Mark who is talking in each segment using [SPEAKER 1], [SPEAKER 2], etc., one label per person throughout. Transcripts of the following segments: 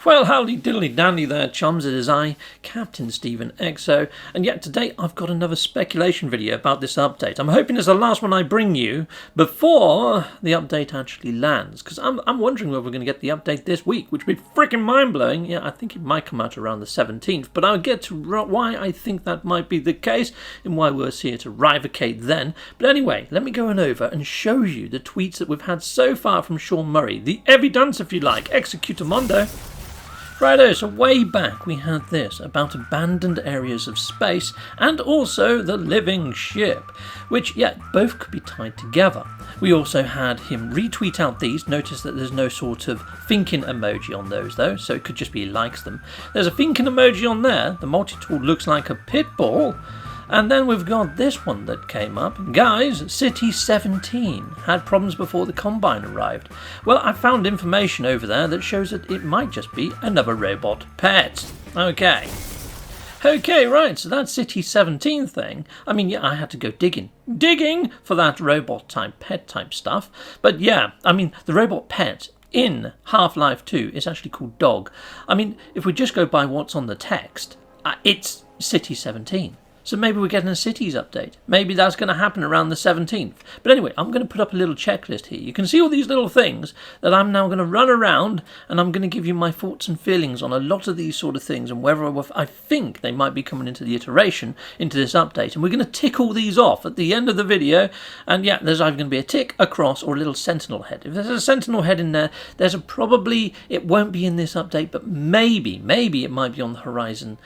[SPEAKER 1] Well, howdy diddly dandy there, chums. It is I, Captain Stephen XO, and yet today I've got another speculation video about this update. I'm hoping it's the last one I bring you before the update actually lands, because I'm wondering whether we're going to get the update this week, which would be freaking mind-blowing. Yeah, I think it might come out around the 17th, but I'll get to why I think that might be the case and why we're here to rivocate then. But anyway, let me go on over and show you the tweets that we've had so far from Sean Murray, the evidence, if you like, executamundo. Righto, so way back we had this about abandoned areas of space and also the living ship, which, yeah, both could be tied together. We also had him retweet out these. Notice that there's no sort of thinking emoji on those though, so it could just be he likes them. There's a thinking emoji on there. The multi-tool looks like a pit bull. And then we've got this one that came up. Guys, City 17 had problems before the Combine arrived. Well, I found information over there that shows that it might just be another robot pet. Okay, right, so that City 17 thing, I mean, yeah, I had to go digging for that robot type, pet type stuff. But yeah, I mean, the robot pet in Half-Life 2 is actually called Dog. I mean, if we just go by what's on the text, it's City 17. So maybe we're getting a cities update. Maybe that's going to happen around the 17th. But anyway, I'm going to put up a little checklist here. You can see all these little things that I'm now going to run around, and I'm going to give you my thoughts and feelings on a lot of these sort of things and whether I think they might be coming into the iteration, into this update. And we're going to tick all these off at the end of the video. And yeah, there's either going to be a tick, a cross, or a little sentinel head. If there's a sentinel head in there, it won't be in this update, but maybe it might be on the horizon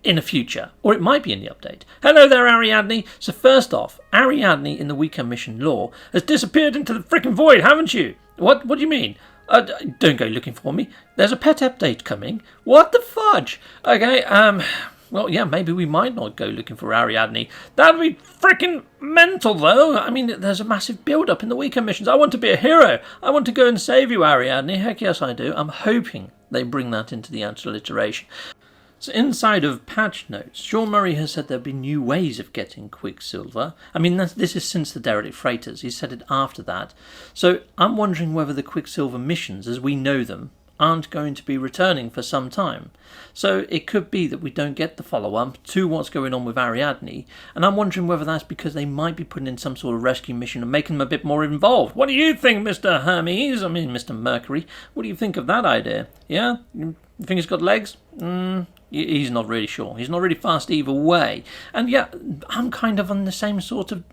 [SPEAKER 1] in the future, or it might be in the update. Hello there, Ariadne. So first off, Ariadne in the weekend mission lore has disappeared into the freaking void, haven't you? What do you mean? Don't go looking for me. There's a pet update coming. What the fudge? Okay, well, yeah, maybe we might not go looking for Ariadne. That'd be freaking mental, though. I mean, there's a massive build-up in the weekend missions. I want to be a hero. I want to go and save you, Ariadne. Heck yes, I do. I'm hoping they bring that into the actual iteration. So inside of patch notes, Sean Murray has said there have been new ways of getting Quicksilver. I mean, this is since the derelict freighters. He said it after that. So I'm wondering whether the Quicksilver missions, as we know them, aren't going to be returning for some time. So it could be that we don't get the follow-up to what's going on with Ariadne, and I'm wondering whether that's because they might be putting in some sort of rescue mission and making them a bit more involved. What do you think, Mr. Hermes? I mean, Mr. Mercury. What do you think of that idea? Yeah? You think he's got legs? He's not really sure. He's not really fast either way. And yeah, I'm kind of on the same sort of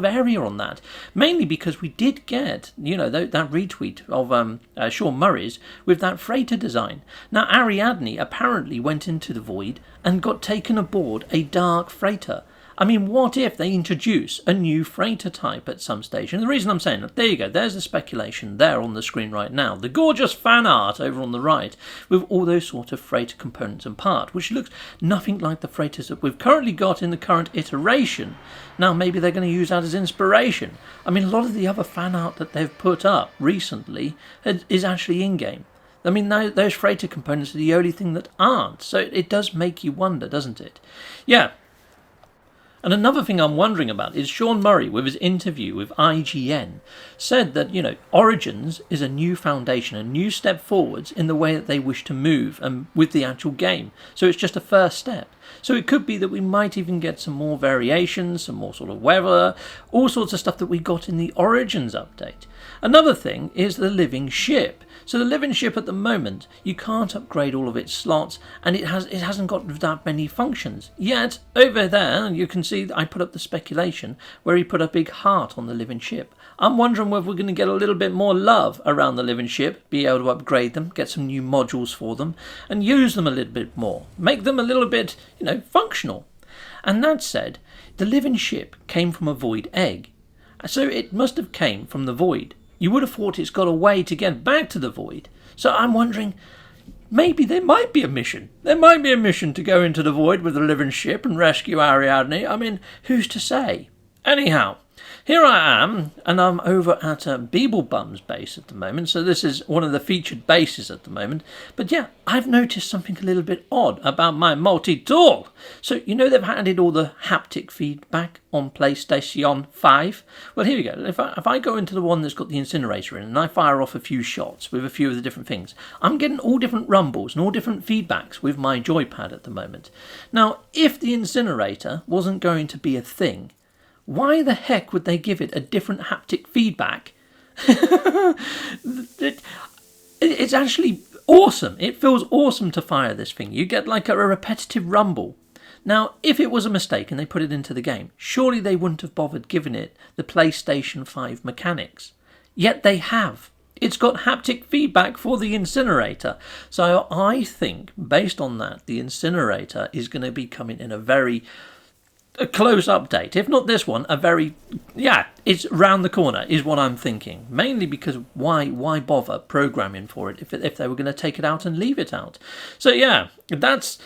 [SPEAKER 1] area on that. Mainly because we did get, that retweet of Sean Murray's with that freighter design. Now, Ariadne apparently went into the void and got taken aboard a dark freighter. I mean, what if they introduce a new freighter type at some stage? And the reason I'm saying that, there you go, there's the speculation there on the screen right now. The gorgeous fan art over on the right with all those sort of freighter components and parts, which looks nothing like the freighters that we've currently got in the current iteration. Now, maybe they're going to use that as inspiration. I mean, a lot of the other fan art that they've put up recently is actually in-game. I mean, those freighter components are the only thing that aren't. So it does make you wonder, doesn't it? Yeah. And another thing I'm wondering about is Sean Murray, with his interview with IGN, said that, Origins is a new foundation, a new step forwards in the way that they wish to move with the actual game. So it's just a first step. So it could be that we might even get some more variations, some more sort of weather, all sorts of stuff that we got in the Origins update. Another thing is the living ship. So the living ship at the moment, you can't upgrade all of its slots, and it hasn't got that many functions. Yet, over there, you can see I put up the speculation where he put a big heart on the living ship. I'm wondering whether we're going to get a little bit more love around the living ship, be able to upgrade them, get some new modules for them, and use them a little bit more. Make them a little bit, functional. And that said, the living ship came from a void egg. So it must have came from the void. You would have thought it's got a way to get back to the void. So I'm wondering, maybe there might be a mission. There might be a mission to go into the void with the living ship and rescue Ariadne. I mean, who's to say? Anyhow, here I am, and I'm over at Beeblebum's base at the moment, so this is one of the featured bases at the moment. But yeah, I've noticed something a little bit odd about my multi-tool. So, you know they've added all the haptic feedback on PlayStation 5? Well, here we go. If I go into the one that's got the Incinerator in, and I fire off a few shots with a few of the different things, I'm getting all different rumbles and all different feedbacks with my joypad at the moment. Now, if the Incinerator wasn't going to be a thing, why the heck would they give it a different haptic feedback? It's actually awesome. It feels awesome to fire this thing. You get like a repetitive rumble. Now, if it was a mistake and they put it into the game, surely they wouldn't have bothered giving it the PlayStation 5 mechanics. Yet they have. It's got haptic feedback for the Incinerator. So I think, based on that, the Incinerator is going to be coming in a close update. If not this one, it's round the corner is what I'm thinking. Mainly because why bother programming for it if they were going to take it out and leave it out? So yeah, that's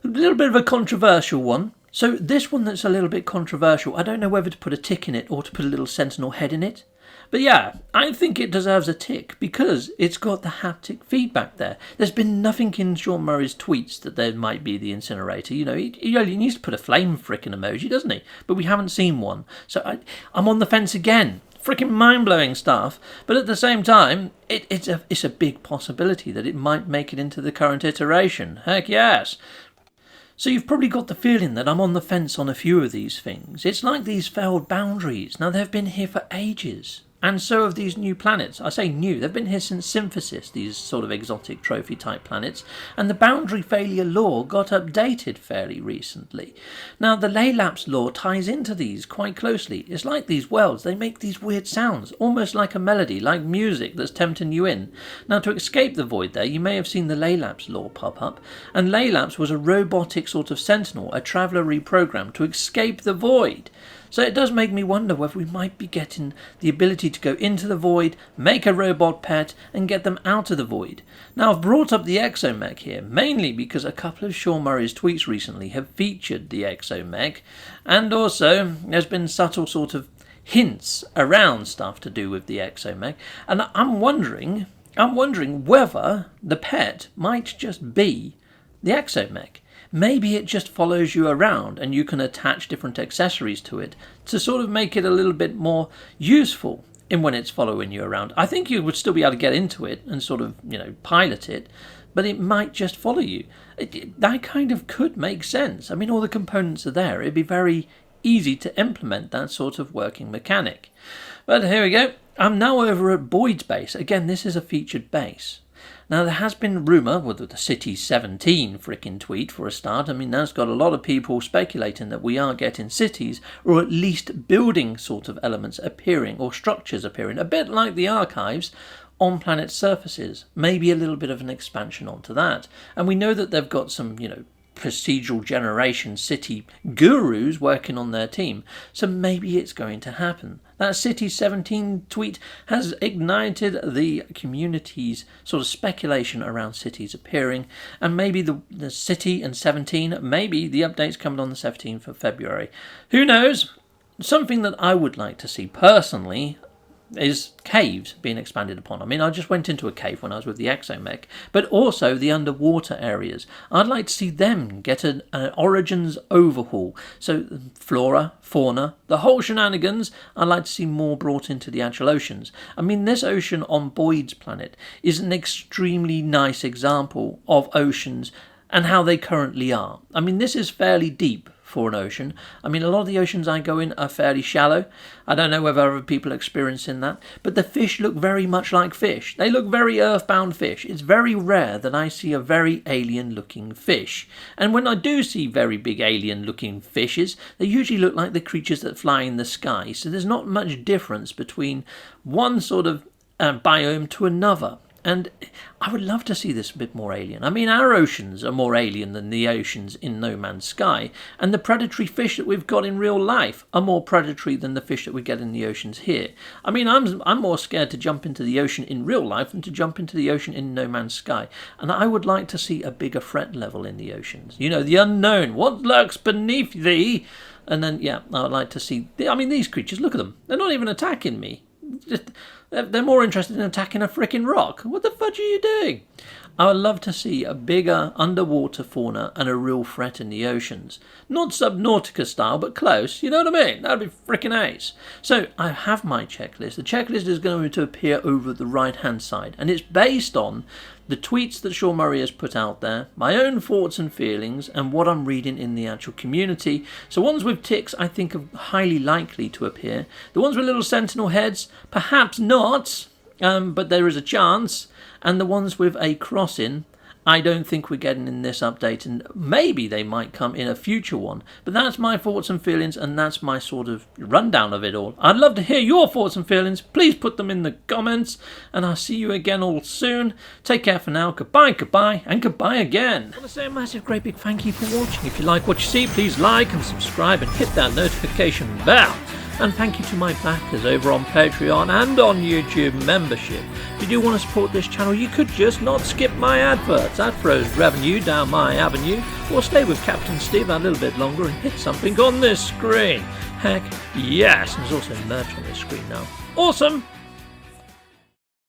[SPEAKER 1] a little bit of a controversial one. So this one that's a little bit controversial, I don't know whether to put a tick in it or to put a little sentinel head in it. But yeah, I think it deserves a tick because it's got the haptic feedback there. There's been nothing in Sean Murray's tweets that there might be the Incinerator. You know, he only needs to put a flame frickin' emoji, doesn't he? But we haven't seen one. So I'm on the fence again. Freaking mind-blowing stuff. But at the same time, it's a big possibility that it might make it into the current iteration. Heck yes. So you've probably got the feeling that I'm on the fence on a few of these things. It's like these failed boundaries. Now, they've been here for ages. And so have these new planets. I say new, they've been here since Synthesis, these sort of exotic trophy-type planets. And the boundary failure law got updated fairly recently. Now, the Laylapse law ties into these quite closely. It's like these worlds, they make these weird sounds, almost like a melody, like music that's tempting you in. Now, to escape the void there, you may have seen the Laylapse law pop up. And Laylapse was a robotic sort of sentinel, a traveller reprogrammed to escape the void. So it does make me wonder whether we might be getting the ability to go into the void, make a robot pet, and get them out of the void. Now, I've brought up the Exomech here, mainly because a couple of Sean Murray's tweets recently have featured the Exomech, and also there's been subtle sort of hints around stuff to do with the Exomech, and I'm wondering whether the pet might just be the Exomech. Maybe it just follows you around and you can attach different accessories to it to sort of make it a little bit more useful in when it's following you around. I think you would still be able to get into it and sort of, pilot it, but it might just follow you. That kind of could make sense. I mean, all the components are there. It'd be very easy to implement that sort of working mechanic. But here we go. I'm now over at Boyd's base. Again, this is a featured base. Now, there has been rumour, with the City 17 frickin' tweet for a start. I mean, that's got a lot of people speculating that we are getting cities, or at least building sort of elements appearing, or structures appearing, a bit like the archives on planet surfaces. Maybe a little bit of an expansion onto that. And we know that they've got some, procedural generation city gurus working on their team, so maybe it's going to happen. That City 17 tweet has ignited the community's sort of speculation around cities appearing, and maybe the City and 17, maybe the update's coming on the 17th of February. Who knows? Something that I would like to see personally is caves being expanded upon. I mean, I just went into a cave when I was with the Exomech, but also the underwater areas. I'd like to see them get an Origins overhaul. So flora, fauna, the whole shenanigans, I'd like to see more brought into the actual oceans. I mean, this ocean on Boyd's planet is an extremely nice example of oceans and how they currently are. I mean, this is fairly deep for an ocean. I mean, a lot of the oceans I go in are fairly shallow. I don't know whether other people are experiencing that, but the fish look very much like fish. They look very earthbound fish. It's very rare that I see a very alien-looking fish. And when I do see very big alien-looking fishes, they usually look like the creatures that fly in the sky. So there's not much difference between one sort of biome to another. And I would love to see this a bit more alien. I mean, our oceans are more alien than the oceans in No Man's Sky, and the predatory fish that we've got in real life are more predatory than the fish that we get in the oceans here. I mean, I'm more scared to jump into the ocean in real life than to jump into the ocean in No Man's Sky. And I would like to see a bigger threat level in the oceans. You know, the unknown. What lurks beneath thee? And then, yeah, I would like to see... I mean, these creatures, look at them. They're not even attacking me. They're more interested in attacking a frickin' rock. What the fudge are you doing? I would love to see a bigger underwater fauna and a real threat in the oceans. Not Subnautica style, but close. You know what I mean? That would be frickin' ace. So I have my checklist. The checklist is going to appear over the right-hand side, and it's based on the tweets that Sean Murray has put out there, my own thoughts and feelings, and what I'm reading in the actual community. So ones with ticks I think are highly likely to appear. The ones with little sentinel heads, perhaps not, but there is a chance. And the ones with a crossing, I don't think we're getting in this update, and maybe they might come in a future one. But that's my thoughts and feelings, and that's my sort of rundown of it all. I'd love to hear your thoughts and feelings. Please put them in the comments, and I'll see you again all soon. Take care for now. Goodbye, goodbye, and goodbye again. I want to say a massive, great big thank you for watching. If you like what you see, please like and subscribe and hit that notification bell. And thank you to my backers over on Patreon and on YouTube membership. If you do want to support this channel, you could just not skip my adverts. That throws revenue down my avenue. Or stay with Captain Steve a little bit longer and hit something on this screen. Heck yes, there's also merch on this screen now. Awesome!